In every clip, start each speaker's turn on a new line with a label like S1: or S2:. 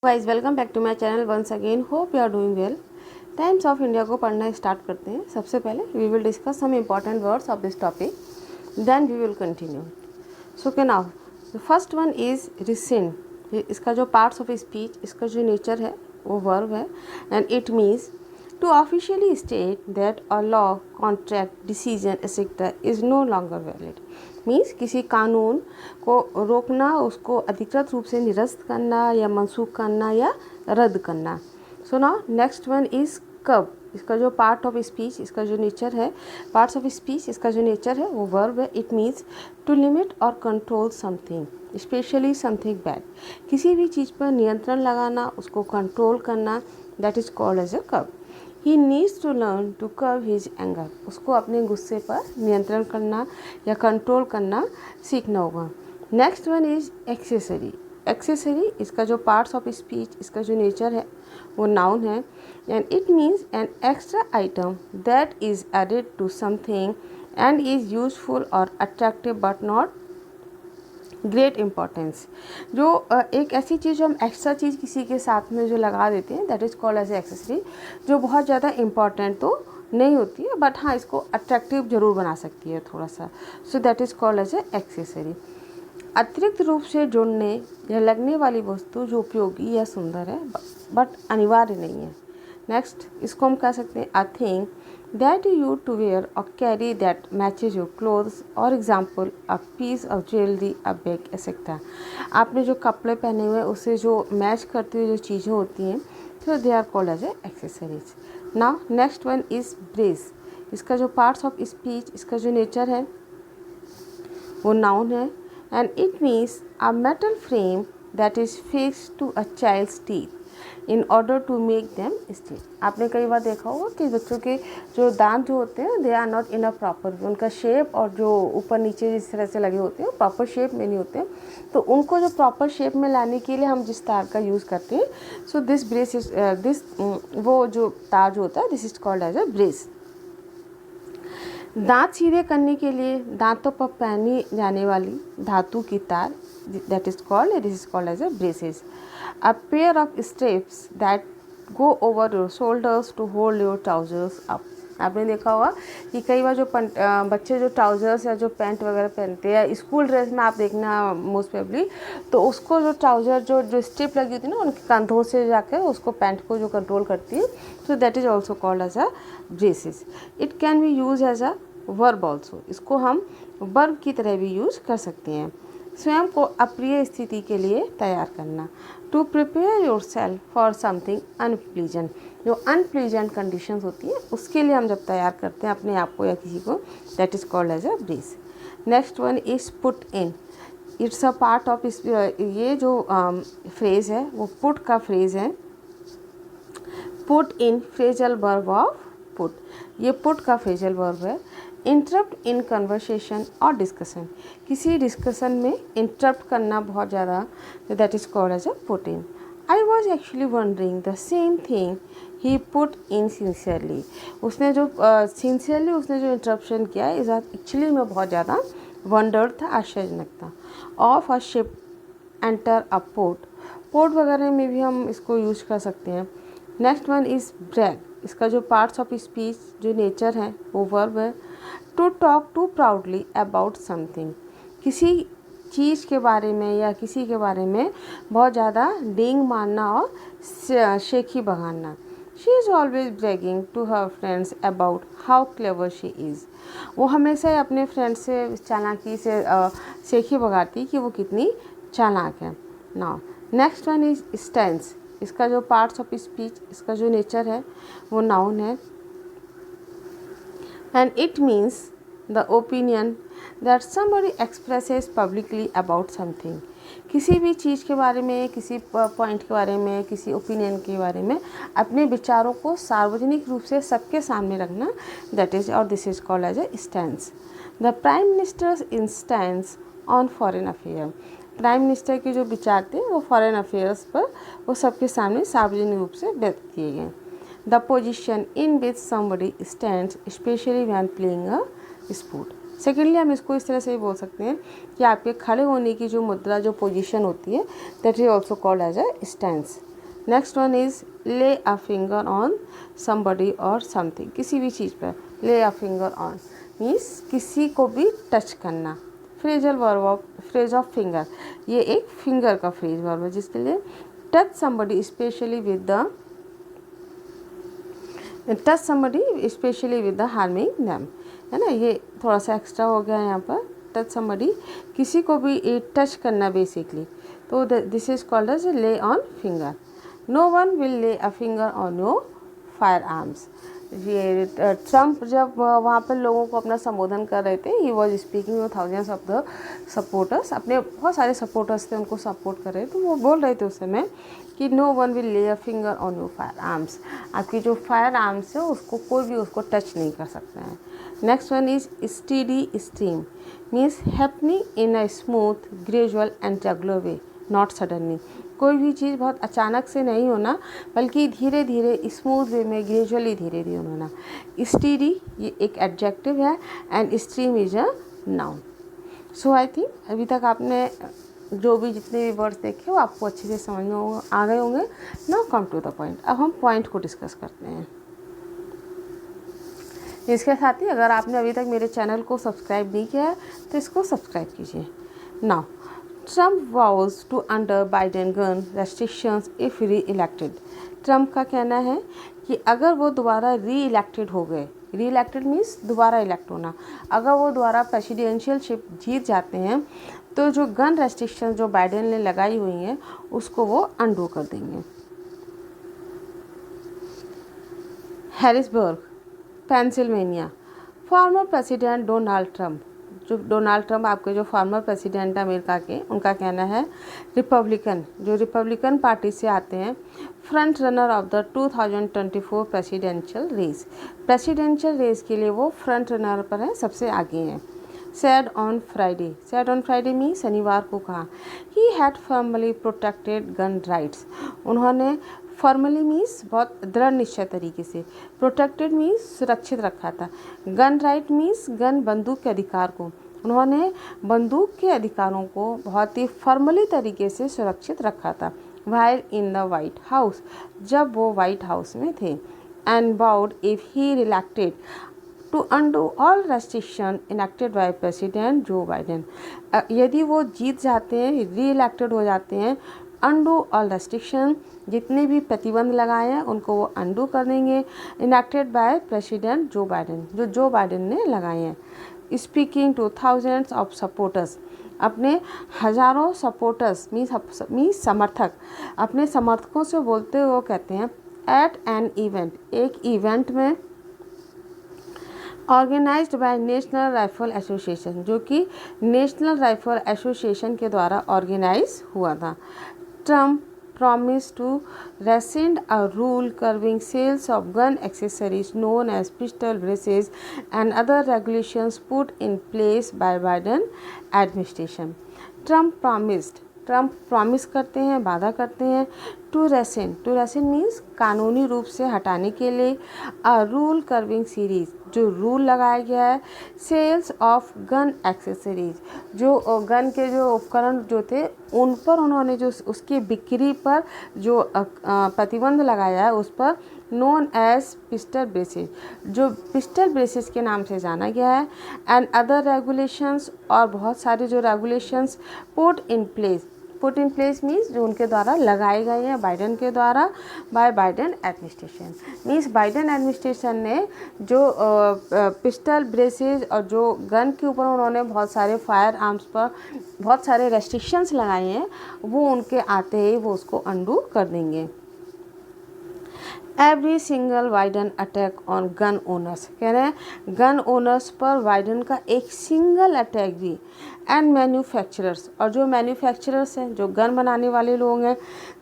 S1: Guys welcome back to my channel once again. Hope you are doing well. Times of India को पढ़ना start करते हैं। सबसे पहले we will discuss some important words of this topic, then we will continue. So okay now the first one is recent. इसका जो parts of speech, इसका जो नेचर है वो वर्ब है and it means to officially state that a law, contract, decision etcetera is no longer valid. Means किसी कानून को रोकना, उसको अधिकृत रूप से निरस्त करना या मनसूख करना या रद्द करना। So now next one is कब। इसका जो पार्ट ऑफ स्पीच, इसका जो नेचर है, पार्ट्स ऑफ स्पीच, इसका जो नेचर है वो वर्ब है। इट मीन्स टू लिमिट और control something, especially something bad. किसी भी चीज़ पर नियंत्रण लगाना, उसको कंट्रोल करना, that is called as a curb. He needs to learn to curb his anger. उसको अपने गुस्से पर नियंत्रण करना या कंट्रोल करना सीखना होगा। Next one is accessory. Accessory, इसका जो पार्ट्स ऑफ स्पीच, इसका जो नेचर है वो नाउन है and it means an extra item that is added to something and is useful और attractive but not great importance. जो एक ऐसी चीज़ जो हम एक्स्ट्रा चीज़ किसी के साथ में जो लगा देते हैं, that is called as accessory, जो बहुत ज़्यादा इम्पॉर्टेंट तो नहीं होती है बट हाँ इसको अट्रैक्टिव ज़रूर बना सकती है थोड़ा सा। So that is called as a accessory. अतिरिक्त रूप से जुड़ने या लगने वाली वस्तु जो उपयोगी या सुंदर है बट अनिवार्य नहीं है। नेक्स्ट, इसको हम कह सकते हैं a thing that you use to wear or carry that matches your clothes, or example a piece of jewelry, a bag, etc. आपने जो कपड़े पहने हुए उससे जो मैच करती हुई जो चीज़ें होती हैं, तो they are called as accessories. Now next one is brace. इसका जो पार्ट्स ऑफ स्पीच, इसका जो नेचर है वो नाउन है and it means a metal frame that is fixed to a child's teeth in order to make them straight. आपने कई बार देखा होगा कि बच्चों के जो दांत जो होते हैं they are not in a proper, उनका शेप और जो ऊपर नीचे जिस तरह से लगे होते हैं प्रॉपर शेप में नहीं होते हैं, तो उनको जो प्रॉपर शेप में लाने के लिए हम जिस तार का यूज़ करते हैं, so this brace is this वो जो तार जो होता है this is called as a brace. दांत सीधे करने के लिए दांतों पर पहनी जाने वाली धातु की तार, that is called, this is called as a braces. A pair of straps that go over your shoulders to hold your trousers up. आपने देखा होगा कि कई बार जो बच्चे जो ट्राउजर्स या जो पैंट वगैरह पहनते हैं, स्कूल ड्रेस में आप देखना मोस्ट प्रोबेबली, तो उसको जो ट्राउजर जो स्ट्रिप लगी होती है ना उनके कंधों से जाकर उसको पैंट को जो कंट्रोल करती है, so that is also called as a braces. It can be use as a verb also. इसको हम वर्ब की तरह भी यूज कर सकते हैं। स्वयं को अप्रिय स्थिति के लिए तैयार करना, to prepare yourself for something unpleasant. जो अनप्लीजेंट कंडीशंस होती है उसके लिए हम जब तैयार करते हैं अपने आप को या किसी को, that is called as a brace. Next one is put in. It's a part of, ये जो फ्रेज है वो पुट का फ्रेज है। Put in phrasal verb of put, ये पुट का फ्रेजल वर्ब है। इंटरप्ट इन कन्वर्सेशन और डिस्कशन, किसी डिस्कशन में इंटरप्ट करना बहुत ज़्यादा, that is called as a put in. I was actually wondering the same thing he put in sincerely. उसने जो सिंसियरली उसने जो इंटरप्शन किया इस एक्चुअली में बहुत ज़्यादा वंडर्ड था, आश्चर्यजनक था। Of a ship enter a port, port वगैरह में भी हम इसको यूज कर सकते हैं। Next one is brag. इसका जो पार्ट्स ऑफ स्पीच जो नेचर है वो वर्ब है। To talk to proudly about something, किसी चीज़ के बारे में या किसी के बारे में बहुत ज़्यादा डींग मारना और शेखी बघाना। She is always bragging to her friends about how clever she is. वो हमेशा ही अपने फ्रेंड्स से चालाकी से शेखी बघाती कि वो कितनी चालाक है। Now next one is stance. इसका जो पार्ट्स ऑफ स्पीच, इसका जो नेचर है वो नाउन है and it means the opinion that somebody expresses publicly about something। किसी भी चीज़ के बारे में, किसी पॉइंट के बारे में, किसी ओपिनियन के बारे में अपने विचारों को सार्वजनिक रूप से सबके सामने रखना, दैट इज और this is called as a stance. The prime minister's in stance on foreign affair, prime minister के जो विचार थे वो फॉरेन अफेयर्स पर वो सबके सामने सार्वजनिक रूप से व्यक्त किए गए। The position in which somebody stands, especially when playing a sport। Secondly हम इसको इस तरह से भी बोल सकते हैं कि आपके खड़े होने की जो मुद्रा, जो पोजीशन होती है, that is also called as a stance. Next one is lay a finger on somebody और समथिंग, किसी भी चीज़ पर ले अ फिंगर ऑन मीन्स किसी को भी टच करना। Phrasal verb phrase of finger, ये एक फिंगर का फ्रेज वर्ब है जिसके लिए touch somebody specially with the harming them, है ना। ये थोड़ा सा एक्स्ट्रा हो गया है यहाँ पर। टच समबडी, किसी को भी टच करना बेसिकली, तो this is called as lay on finger. No one will lay a finger on your firearms. ये ट्रम्प जब वहाँ पर लोगों को अपना संबोधन कर रहे थे, he was speaking with thousands of the supporters, अपने बहुत सारे सपोर्टर्स थे उनको सपोर्ट कर रहे थे, तो वो बोल रहे थे उस समय कि no one will lay a finger on your firearms, आपकी जो फायर आर्म्स है उसको कोई भी उसको टच नहीं कर सकता है। Next one is steady stream means happening in a smooth gradual and regular way, not suddenly. कोई भी चीज़ बहुत अचानक से नहीं होना, बल्कि धीरे धीरे स्मूथ वे में ग्रेजुअली धीरे धीरे होना। स्टीडी ये एक एडजेक्टिव है and stream is a noun. So I think अभी तक आपने जो भी जितने भी वर्ड्स देखे वो आपको अच्छे से समझ में आ गए होंगे। Now come to the point, अब हम पॉइंट को डिस्कस करते हैं। इसके साथ ही अगर आपने अभी तक मेरे चैनल को सब्सक्राइब नहीं किया है तो इसको सब्सक्राइब कीजिए। Now Trump vows to under Biden gun restrictions if re-elected। Trump का कहना है कि अगर वो दोबारा री-इलेक्टेड हो गए, री-इलेक्टेड मीन्स दोबारा इलेक्ट होना, अगर वो दोबारा प्रेसिडेंशियलशिप जीत जाते हैं तो जो गन रेस्ट्रिक्शन जो बाइडेन ने लगाई हुई हैं उसको वो अंडू कर देंगे। Harrisburg, Pennsylvania, former president Donald Trump, जो डोनाल्ड ट्रम्प आपके जो फॉर्मर प्रेसिडेंट है अमेरिका के, उनका कहना है रिपब्लिकन, जो रिपब्लिकन पार्टी से आते हैं, front runner of the 2024 presidential race, presidential race के लिए वो फ्रंट रनर पर हैं, सबसे आगे हैं। सैड ऑन फ्राइडे में शनिवार को कहा he had firmly protected gun rights, उन्होंने फॉर्मली मीन्स बहुत दृढ़ निश्चय तरीके से, प्रोटेक्टेड मीन्स सुरक्षित रखा था, गन राइट मीन्स गन बंदूक के अधिकार को, उन्होंने बंदूक के अधिकारों को बहुत ही फॉर्मली तरीके से सुरक्षित रखा था। While in the white house, जब वो वाइट हाउस में थे। And vowed if he reelected to undo all restriction enacted by president Joe Biden, यदि वो जीत जाते हैं, री इलेक्टेड हो जाते हैं, अंडू ऑल रेस्ट्रिक्शन, जितने भी प्रतिबंध लगाए हैं उनको वो अंडू कर देंगे, enacted by president Joe Biden, Joe Biden ने लगाए हैं। Speaking two thousands of supporters, अपने हज़ारों सपोर्टर्स मीन्स समर्थक, अपने समर्थकों से बोलते हुए वो कहते हैं एट एन इवेंट, एक इवेंट में, organised by National Rifle Association, जो कि नेशनल राइफल एसोसिएशन के द्वारा ऑर्गेनाइज हुआ था। Trump promised to rescind a rule curbing sales of gun accessories known as pistol braces and other regulations put in place by Biden administration। Trump promise करते हैं, वादा करते हैं, टू रेसेंड मीन्स कानूनी रूप से हटाने के लिए, अ रूल कर्विंग सीरीज, जो रूल लगाया गया है, सेल्स ऑफ गन एक्सेसरीज, जो गन के जो उपकरण जो थे उन पर उन्होंने जो उसकी बिक्री पर जो प्रतिबंध लगाया है उस पर, नोन एज पिस्टल ब्रेसेस, जो पिस्टल ब्रेसेस के नाम से जाना गया है, एंड अदर रेगुलेशंस, और बहुत सारे जो regulations put in place means जो उनके द्वारा लगाए गए हैं बाइडेन के द्वारा, by Biden administration means Biden administration ने जो पिस्टल ब्रेसेस और जो गन के ऊपर उन्होंने बहुत सारे फायर आर्म्स पर बहुत सारे रेस्ट्रिक्शंस लगाए हैं वो उनके आते ही वो उसको अंडू कर देंगे। Every single Biden attack on gun owners, कह रहे हैं गन ओनर्स पर बाइडन का एक सिंगल अटैक भी, एंड मैन्युफैक्चरर्स, और जो मैन्युफैक्चरर्स हैं जो गन बनाने वाले लोग हैं,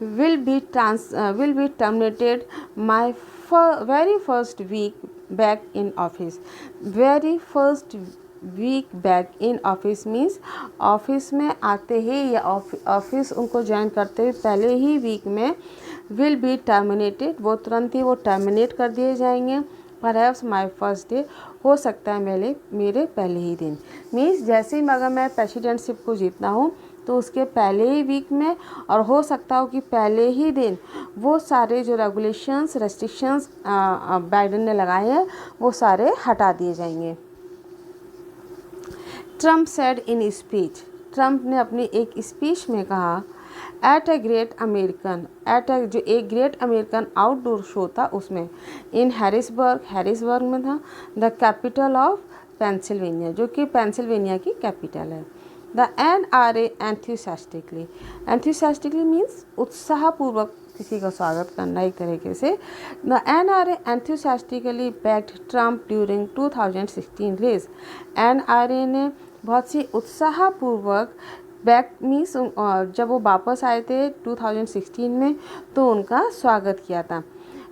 S1: will be terminated my very first week back in office. Very first week back in office means office में आते ही या ऑफिस उनको ज्वाइन करते हुए पहले ही वीक में, विल बी टर्मिनेटेड, वो तुरंत ही वो टर्मिनेट कर दिए जाएंगे। परहैप्स माई फर्स्ट डे, हो सकता है मेरे पहले ही दिन, मीन्स जैसे ही अगर मैं प्रेसिडेंटशिप को जीतना हूँ तो उसके पहले ही वीक में, और हो सकता हो कि पहले ही दिन वो सारे जो रेगुलेशंस रेस्ट्रिक्शंस बाइडेन ने लगाए हैं वो सारे हटा दिए जाएंगे। Trump said in speech, Trump ने अपनी एक स्पीच में कहा एट जो एक ग्रेट अमेरिकन आउटडोर शो था उसमें, इन हैरिसबर्ग में था, द कैपिटल ऑफ पेंसिल्वेनिया, जो कि पेंसिल्वेनिया की कैपिटल है। द NRA एंथुसियास्टिकली मीन्स उत्साहपूर्वक किसी का स्वागत करना एक तरीके से। The NRA enthusiastically backed Trump during 2016 race, NRA ने बहुत सी उत्साहपूर्वक बैक मीन्स जब वो वापस आए थे 2016 में तो उनका स्वागत किया था।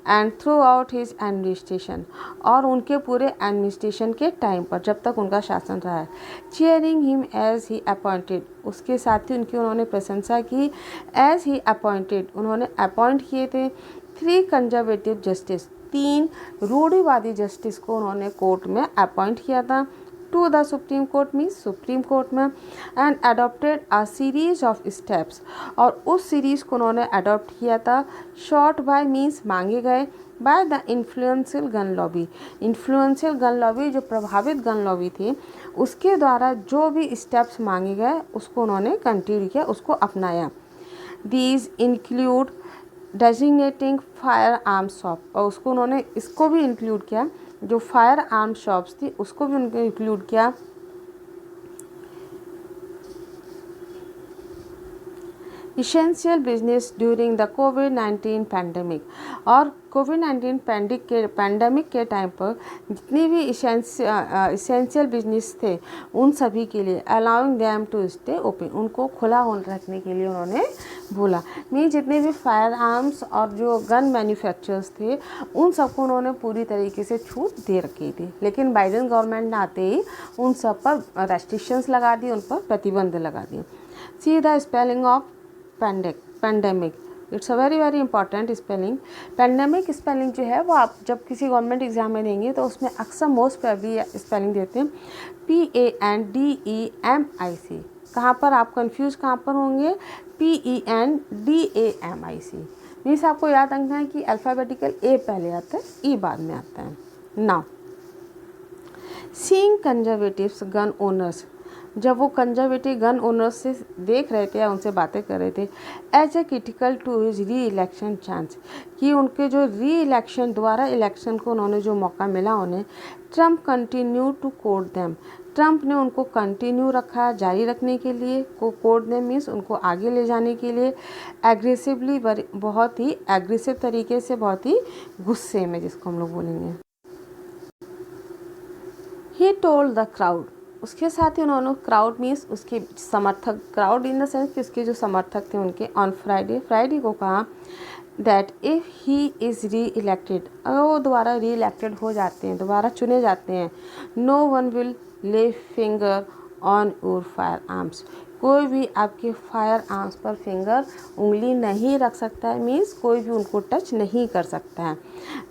S1: And through out his administration, और उनके पूरे एडमिनिस्ट्रेशन के टाइम पर जब तक उनका शासन रहा है, cheering him as he appointed, उसके साथ ही उनकी उन्होंने प्रशंसा की। एज ही अपॉइंटेड, उन्होंने अपॉइंट किए थे 3 कंजर्वेटिव जस्टिस, 3 रूढ़िवादी जस्टिस को उन्होंने कोर्ट में अपॉइंट किया था to the supreme court means supreme court में। And adopted a series of steps, और उस सीरीज़ को उन्होंने अडॉप्ट किया था। शॉर्ट बाय मीन्स मांगे गए by the influential gun lobby, influential gun lobby जो प्रभावित गन लॉबी थी उसके द्वारा जो भी स्टेप्स मांगे गए उसको उन्होंने कंटिन्यू किया, उसको अपनाया। These include designating firearms shop, और उसको उन्होंने इसको भी इंक्लूड किया, जो फायर आर्म शॉप्स थी उसको भी उनको इंक्लूड किया। Essential business during the covid pandemic, और कोविड-19 पैंडमिक के टाइम पर जितनी भी इसेंशियल बिजनेस थे उन सभी के लिए allowing them to stay open, उनको खुला रखने के लिए उन्होंने बोला। जितने भी फायर आर्म्स और जो गन मैन्युफैक्चरर्स थे उन सबको उन्होंने पूरी तरीके से छूट दे रखी थी, लेकिन बाइडेन गवर्नमेंट ने आते ही उन सब पर रेस्ट्रिक्शंस लगा दी, उन पर प्रतिबंध लगा दिए। See the spelling of pandemic, it's a very important spelling. Pandemic spelling जो है वो आप जब किसी गवर्नमेंट एग्जाम में देंगे तो उसमें अक्सर मोस्ट प्रोबेबली स्पेलिंग देते हैं PANDEMIC। कहाँ पर आप कंफ्यूज कहाँ पर होंगे? PENDAMIC मीन्स आपको याद रखना है कि अल्फ़ाबेटिकल A पहले आता है, E बाद में आता है। Now seeing conservatives gun owners, जब वो कंजर्वेटिव गन ओनर्स से देख रहे थे या उनसे बातें कर रहे थे, as a critical to his reelection chance, कि उनके जो री इलेक्शन दोबारा इलेक्शन को उन्होंने जो मौका मिला उन्हें, Trump continue to court them, Trump ने उनको कंटिन्यू रखा जारी रखने के लिए, को कोर्ट देम मीन्स उनको आगे ले जाने के लिए, एग्रेसिवली बहुत ही एग्रेसिव तरीके से, बहुत ही गुस्से में जिसको हम लोग बोलेंगे। ही टोल्ड द क्राउड, उसके साथ ही उन्होंने क्राउड मीन्स उसके समर्थक, क्राउड इन द सेंस कि उसके जो समर्थक थे उनके, ऑन फ्राइडे को कहा दैट इफ़ ही इज़ री इलेक्टेड, अगर वो दोबारा री इलेक्टेड हो जाते हैं, दोबारा चुने जाते हैं, no one will lay finger on your firearms, कोई भी आपके फायर आर्म्स पर फिंगर उंगली नहीं रख सकता है, मीन्स कोई भी उनको टच नहीं कर सकता है।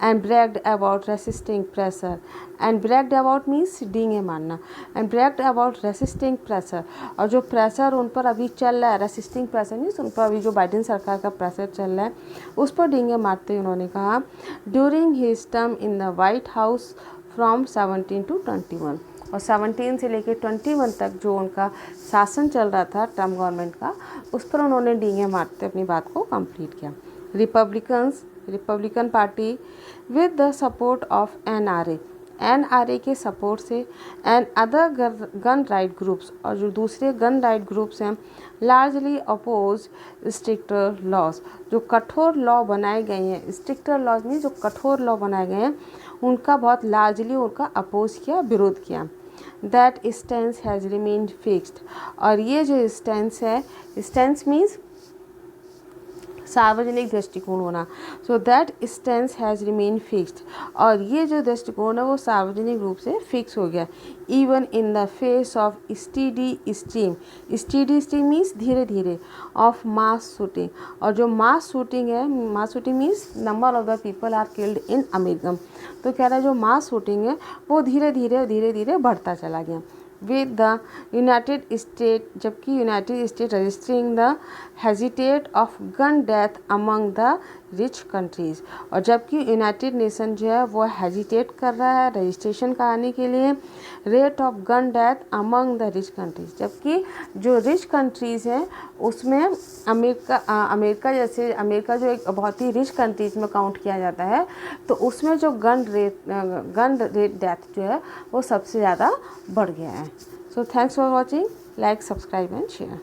S1: And bragged about resisting pressure, and bragged about means डींगे मारना, and bragged about resisting pressure, और जो प्रेशर उन पर अभी चल रहा है, रेसिस्टिंग प्रेशर मीन्स उन पर अभी जो बाइडेन सरकार का प्रेशर चल रहा है उस पर डींगे मारते हुए उन्होंने कहा during his term in the white house from 17 to 21, और 17 से लेकर 21 तक जो उनका शासन चल रहा था ट्रम्प गवर्नमेंट का, उस पर उन्होंने डींगे मारते अपनी बात को कंप्लीट किया। Republican party with the support of NRA के सपोर्ट से, and other gun right groups, और जो दूसरे गन राइट ग्रुप्स हैं, लार्जली अपोज स्ट्रिक्टर लॉज, जो कठोर लॉ बनाए गए हैं, स्ट्रिक्टर लॉज में जो कठोर लॉ बनाए गए हैं उनका बहुत लार्जली उनका अपोज किया, विरोध किया। That stance has remained fixed, और ये जो स्टैंस है, स्टैंस मीन्स सार्वजनिक दृष्टिकोण होना, so that stance has remain fixed, और ये जो दृष्टिकोण है वो सार्वजनिक रूप से फिक्स हो गया। Even in the face of steady stream means धीरे धीरे, ऑफ मास शूटिंग, और जो मास शूटिंग है, mass shooting means number of the people are killed in America, तो कह रहा है जो मास शूटिंग है वो धीरे धीरे बढ़ता चला गया। विद द यूनाइटेड स्टेट, जबकि United state registering the hesitate of gun death among the rich countries. और जबकि यूनाइटेड नेशन जो है वो हेजिटेट कर रहा है रजिस्ट्रेशन कराने के लिए rate of gun death among the rich countries, जबकि जो रिच कंट्रीज़ हैं उसमें अमेरिका जैसे अमेरिका जो एक बहुत ही रिच कंट्रीज़ में काउंट किया जाता है, तो उसमें जो गन रेट डेथ जो है वो सबसे ज़्यादा बढ़ गया है। So thanks for watching, like, subscribe and share.